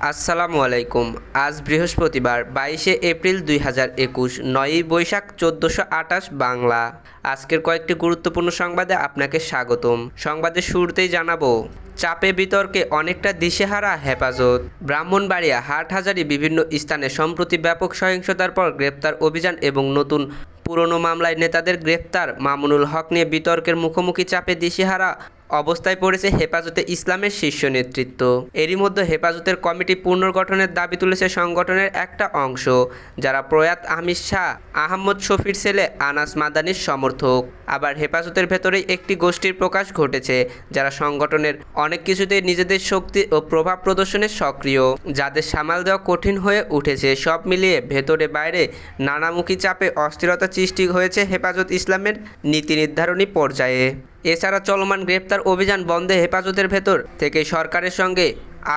আসসালামু আলাইকুম। আজ বৃহস্পতিবার 22শে এপ্রিল 2021, 9ই বৈশাখ 1428 বাংলা। আজকের কয়েকটি গুরুত্বপূর্ণ সংবাদে আপনাকে স্বাগতম। সংবাদের শুরুতেই জানাবো, চাপে বিতর্কে অনেকটা দিশেহারা হেফাজত। ব্রাহ্মণবাড়িয়া, হাটহাজারী বিভিন্ন স্থানে সম্প্রতি ব্যাপক সহিংসতার পর গ্রেপ্তার অভিযান এবং নতুন পুরনো মামলায় নেতাদের গ্রেপ্তার। মামুনুল হক নিয়ে বিতর্কের মুখোমুখি, চাপে দিশেহারা অবস্থায় পড়েছে হেফাজতে ইসলামের শীর্ষ নেতৃত্ব। এরই মধ্যে হেফাজতের কমিটি পুনর্গঠনের দাবি তুলেছে সংগঠনের একটা অংশ, যারা প্রয়াত আমির শাহ আহমদ শফির ছেলে আনাস মাদানির সমর্থক। আবার হেফাজতের ভেতরেই একটি গোষ্ঠীর প্রকাশ ঘটেছে, যারা সংগঠনের অনেক কিছুতেই নিজেদের শক্তি ও প্রভাব প্রদর্শনে সক্রিয়, যাদের সামাল দেওয়া কঠিন হয়ে উঠেছে। সব মিলিয়ে ভেতরে বাইরে নানামুখী চাপে অস্থিরতা সৃষ্টি হয়েছে হেফাজত ইসলামের নীতি নির্ধারণী পর্যায়ে। এছাড়া চলমান গ্রেপ্তার অভিযান বন্ধে হেফাজতের ভেতর থেকে সরকারের সঙ্গে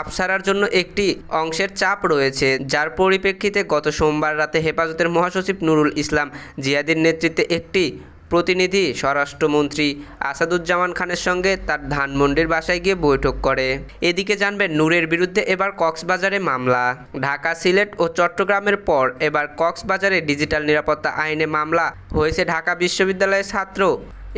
আপসারার জন্য একটি অংশের চাপ রয়েছে, যার পরিপ্রেক্ষিতে গত সোমবার রাতে হেফাজতের মহাসচিব নুরুল ইসলাম জিয়াদির নেতৃত্বে একটি প্রতিনিধি স্বরাষ্ট্রমন্ত্রী আসাদুজ্জামান খানের সঙ্গে তার ধানমন্ডির বাসায় গিয়ে বৈঠক করে। এদিকে জানবেন, নূরের বিরুদ্ধে এবার কক্সবাজারে মামলা। ঢাকা, সিলেট ও চট্টগ্রামের পর এবার কক্সবাজারে ডিজিটাল নিরাপত্তা আইনে মামলা হয়েছে ঢাকা বিশ্ববিদ্যালয়ের ছাত্র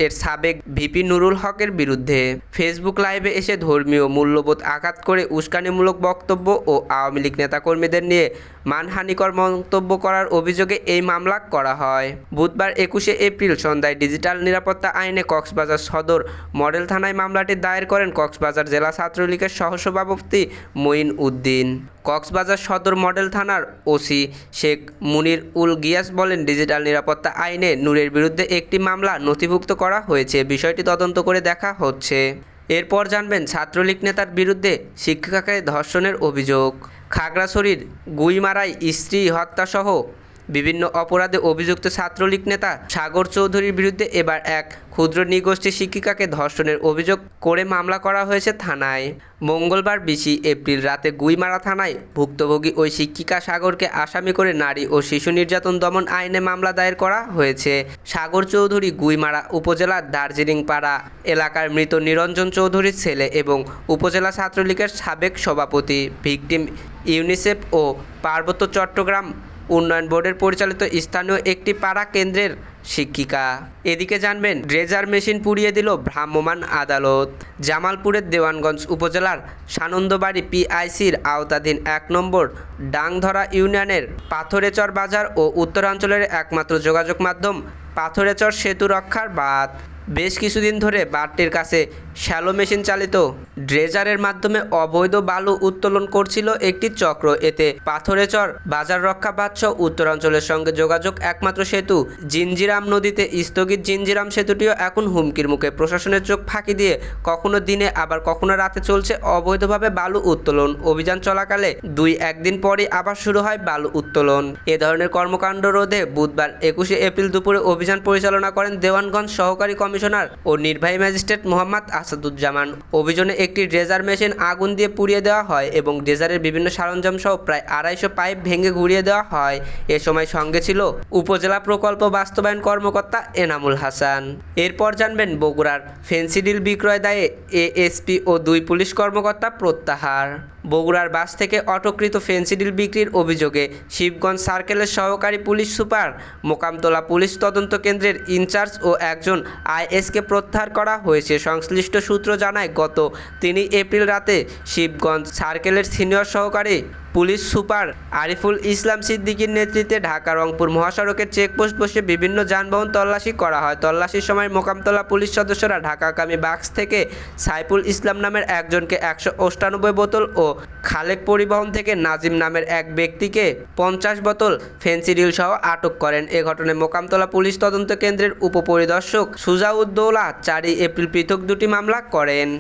এর সাবেক ভিপি নুরুল হকের বিরুদ্ধে। ফেসবুক লাইভে এসে ধর্মীয় মূল্যবোধ আঘাত করে উস্কানিমূলক বক্তব্য ও আওয়ামী লীগ নেতাকর্মীদের নিয়ে মানহানিকর মন্তব্য করার অভিযোগে এই মামলা করা হয়। বুধবার 21শে এপ্রিল সন্ধ্যায় ডিজিটাল নিরাপত্তা আইনে কক্সবাজার সদর মডেল থানায় মামলাটি দায়ের করেন কক্সবাজার জেলা ছাত্রলীগের সহসভাপতি মঈন উদ্দিন। কক্সবাজার সদর মডেল থানার ওসি শেখ মুনির উল গিয়াস বলেন, ডিজিটাল নিরাপত্তা আইনে নূরের বিরুদ্ধে একটি মামলা নথিভুক্ত করা হয়েছে, বিষয়টি তদন্ত করে দেখা হচ্ছে। এরপর জানবেন, ছাত্রলীগ নেতার বিরুদ্ধে শিক্ষিকাকে ধর্ষণের অভিযোগ। খাগড়াছড়ির গুইমারায় স্ত্রী হত্যাসহ বিভিন্ন অপরাধে অভিযুক্ত ছাত্রলীগ নেতা সাগর চৌধুরীর বিরুদ্ধে এবার এক ক্ষুদ্র নৃগোষ্ঠী শিক্ষিকাকে ধর্ষণের অভিযোগ করে মামলা করা হয়েছে থানায়। মঙ্গলবার 20 এপ্রিল রাতে গুইমারা থানায় ভুক্তভোগী ওই শিক্ষিকা সাগরকে আসামি করে নারী ও শিশু নির্যাতন দমন আইনে মামলা দায়ের করা হয়েছে। সাগর চৌধুরী গুইমারা উপজেলার দার্জিলিং পাড়া এলাকার মৃত নিরঞ্জন চৌধুরীর ছেলে এবং উপজেলা ছাত্রলীগের সাবেক সভাপতি। ভিকটিম ইউনিসেফ ও পার্বত্য চট্টগ্রাম উন্নয়ন বোর্ডের পরিচালিত স্থানীয় একটি পাড়া কেন্দ্রের শিক্ষিকা। এদিকে জানবেন, ড্রেজার মেশিন পুড়িয়ে দিল ভ্রাম্যমাণ আদালত। জামালপুরের দেওয়ানগঞ্জ উপজেলার সানন্দবাড়ি পিআইসির আওতাধীন 1 নম্বর ডাংধরা ইউনিয়নের পাথরেচর বাজার ও উত্তরাঞ্চলের একমাত্র যোগাযোগ মাধ্যম পাথরেচর সেতু রক্ষার বাঁধ। বেশ কিছুদিন ধরে বাঁধটির কাছে শ্যালো মেশিন চালিত ড্রেজারের মাধ্যমে অবৈধ বালু উত্তোলন করছিল একটি চক্র। এতে পাথরেচর বাজার রক্ষা বাঁধসহ উত্তরাঞ্চলের সঙ্গে যোগাযোগ একমাত্র সেতু জিঞ্জিরাম নদীতে স্থগিত জিঞ্জিরাম সেতুটিও এখন হুমকির মুখে। প্রশাসনের চোখ ফাঁকি দিয়ে কখনো দিনে আবার কখনো রাতে চলছে অবৈধভাবে বালু উত্তোলন। অভিযান চলাকালে 2-1 দিন পরই আবার শুরু হয় বালু উত্তোলন। এ ধরনের কর্মকাণ্ড রোধে বুধবার 21শে এপ্রিল দুপুরে অভিযান পরিচালনা করেন দেওয়ানগঞ্জ সহকারী কমিশনার ও নির্বাহী ম্যাজিস্ট্রেট মোহাম্মদ আসাদুজ্জামান। অভিযানে একটি ড্রেজার মেশিন আগুন দিয়ে পুড়িয়ে দেওয়া হয় এবং ড্রেজারের বিভিন্ন সরঞ্জাম সহ প্রায় 250 পাইপ ভেঙে ঘুরিয়ে দেওয়া হয়। এ সময় সঙ্গে ছিল উপজেলা প্রকল্প বাস্তবায়ন কর্মকর্তা এনামুল হাসান। এরপর জানবেন, বগুড়ার ফেন্সিডিল বিক্রয় দায়ে এএসপি ও 2 পুলিশ কর্মকর্তা প্রত্যাহার। বগুড়ার বাস থেকে অটোকৃত ফেন্সিডিল বিক্রির অভিযোগে শিবগঞ্জ সার্কেলের সহকারী পুলিশ সুপার, মোকামতলা পুলিশ তদন্ত কেন্দ্রের ইনচার্জ ও একজন আইএসকে প্রত্যাহার করা হয়েছে। সংশ্লিষ্ট সূত্র জানায়, গত 3 এপ্রিল রাতে শিবগঞ্জ সার্কেলের সিনিয়র সহকারী পুলিশ সুপার আরিফুল ইসলাম সিদ্দিকীর নেতৃত্বে ঢাকা রংপুর মহাসড়কের চেকপোস্ট বসে বিভিন্ন যানবাহন তল্লাশি করা হয়। তল্লাশির সময় মোকামতলা পুলিশ সদস্যরা ঢাকাগামী বাক্স থেকে সাইফুল ইসলাম নামের একজনকে 198 বোতল ও খালেক পরিবহন থেকে নাজিম নামের এক ব্যক্তিকে 50 বোতল ফেন্সিডিল সহ আটক করেন। এ ঘটনায় মোকামতলা পুলিশ তদন্ত কেন্দ্রের উপপরিদর্শক সুজাউদ্দৌলা 4 এপ্রিল পৃথক 2টি মামলা করেন।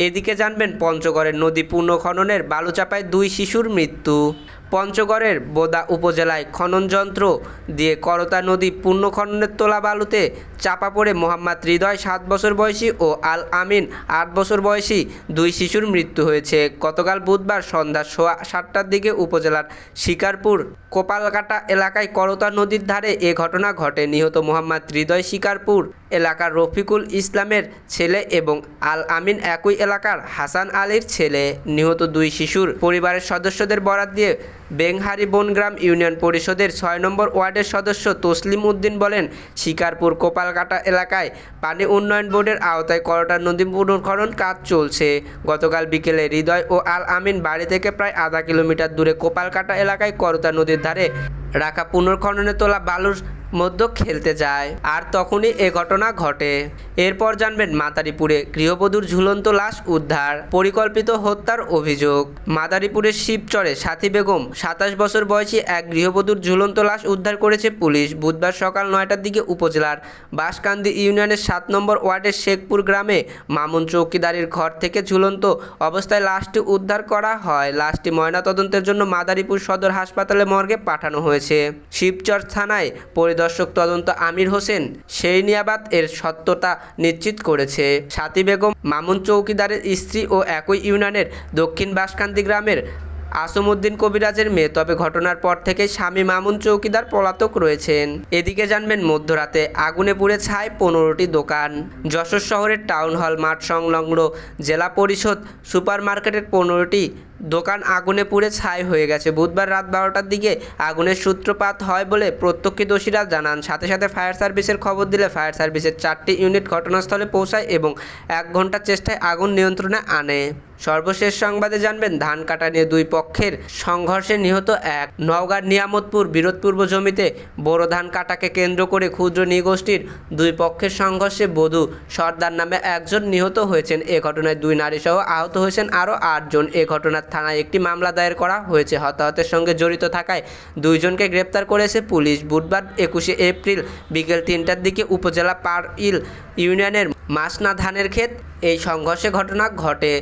এদিকে জানবেন, পঞ্চগড়ের নদী পুনঃখননের বালুচাপায় 2 শিশুর মৃত্যু। পঞ্চগড়ের বোদা উপজেলায় খনন যন্ত্র দিয়ে করতা নদী পূর্ণ খননের তোলা বালুতে চাপা পড়ে মোহাম্মদ হৃদয় ৭ বছর বয়সী ও আল আমিন ৮ বছর বয়সী দুই শিশুর মৃত্যু হয়েছে। গতকাল বুধবার সন্ধ্যা সোয়া ৭টার দিকে উপজেলার শিকারপুর কোপালকাটা এলাকায় করতা নদীর ধারে এ ঘটনা ঘটে। নিহত মোহাম্মদ হৃদয় শিকারপুর এলাকার রফিকুল ইসলামের ছেলে এবং আল আমিন একই এলাকার হাসান আলীর ছেলে। নিহত দুই শিশুর পরিবারের সদস্যদের বরাত দিয়ে বেংহারি বনগ্রাম ইউনিয়ন পরিষদের ৬ নম্বর ওয়ার্ডের সদস্য তসলিম উদ্দিন বলেন, শিকারপুর কোপালকাটা এলাকায় পানি উন্নয়ন বোর্ডের আওতায় করতা নদী পুনর্খনন কাজ চলছে। গতকাল বিকেলে হৃদয় ও আল আমিন বাড়ি থেকে প্রায় আধা কিলোমিটার দূরে কোপালকাটা এলাকায় করতা নদীর ধারে রাখা পুনর্খননে তোলা বালুর মধ্যে খেলতে যায়, আর তখনই এ ঘটনা ঘটে। এরপর জানবেন মাদারীপুরে গৃহবধূর ঝুলন্ত লাশ উদ্ধার, পরিকল্পিত হত্যার অভিযোগ। মাদারীপুরের শিবচরে সাথী বেগম ২৭ বছর বয়সী এক গৃহবধূর ঝুলন্ত লাশ উদ্ধার করেছে পুলিশ। বুধবার সকাল ৯টার দিকে উপজেলার বাঁশকান্দি ইউনিয়নের ৭ নম্বর ওয়ার্ডের শেখপুর গ্রামে মামুন চৌকিদারের ঘর থেকে ঝুলন্ত অবস্থায় লাশটি উদ্ধার করা হয়। লাশটি ময়নাতদন্তের জন্য মাদারীপুর সদর হাসপাতালে মর্গে পাঠানো হয়েছে। শিবচর থানায় পরিদর্শক তদন্ত আমির হোসেন শেরনিয়াবাদ এর সত্যতা নিশ্চিত করেছে। সাথী বেগম মামুন চৌকিদারের স্ত্রী ও একই ইউনিয়নের দক্ষিণ বাঁশকান্দি গ্রামের আসিমউদ্দিন কবিরাজের মেয়ে। তবে ঘটনার পর থেকে স্বামী মামুন চৌকিদার পলাতক রয়েছেন। এদিকে জানবেন মধ্যরাতে আগুনে পুড়ে ছাই ১৫টি দোকান। যশোর শহরের টাউন হল মাঠ সংলগ্ন জেলা পরিষদ সুপার মার্কেটের ১৫টি দোকান আগুনে পুড়ে ছাই হয়ে গেছে। বুধবার রাত ১২টার দিকে আগুনের সূত্রপাত হয় বলে প্রত্যক্ষদর্শীরা জানান। সাথে সাথে ফায়ার সার্ভিসের খবর দিলে ফায়ার সার্ভিসের ৪টি ইউনিট ঘটনাস্থলে পৌঁছায় এবং ১ ঘণ্টার চেষ্টায় আগুন নিয়ন্ত্রণে আনে। সর্বশেষ সংবাদে জানবেন ধান কাটা নিয়ে দুই পক্ষের সংঘর্ষে নিহত এক। নওগাঁর নিয়ামতপুর বিরোধপূর্ব জমিতে বোরো ধান কাটাকে কেন্দ্র করে ক্ষুদ্র নৃগোষ্ঠীর দুই পক্ষের সংঘর্ষে বধূ সর্দার নামে একজন নিহত হয়েছেন। এ ঘটনায় ২ নারীসহ আহত হয়েছেন আরও ৮ জন। এ ঘটনার থানায় একটি মামলা দায়ের করা হয়েছে। হতাহতের সঙ্গে জড়িত থাকায় ২ জনকে গ্রেপ্তার করেছে পুলিশ। বুধবার ২১শে এপ্রিল বিকেল ৩টার দিকে উপজেলা পাড়ইল ইউনিয়নের মাসনা ধানের ক্ষেত এই সংঘর্ষে ঘটনা ঘটে।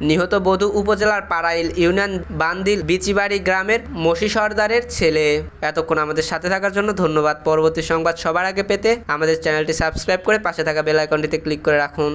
নিহত বধূ উপজেলার পাড়াইল ইউনিয়ন বান্দিল বিচিবাড়ি গ্রামের মসি সর্দারের ছেলে। এতক্ষণ আমাদের সাথে থাকার জন্য ধন্যবাদ। পরবর্তী সংবাদ সবার আগে পেতে আমাদের চ্যানেলটি সাবস্ক্রাইব করে পাশে থাকা বেল আইকনটিতে ক্লিক করে রাখুন।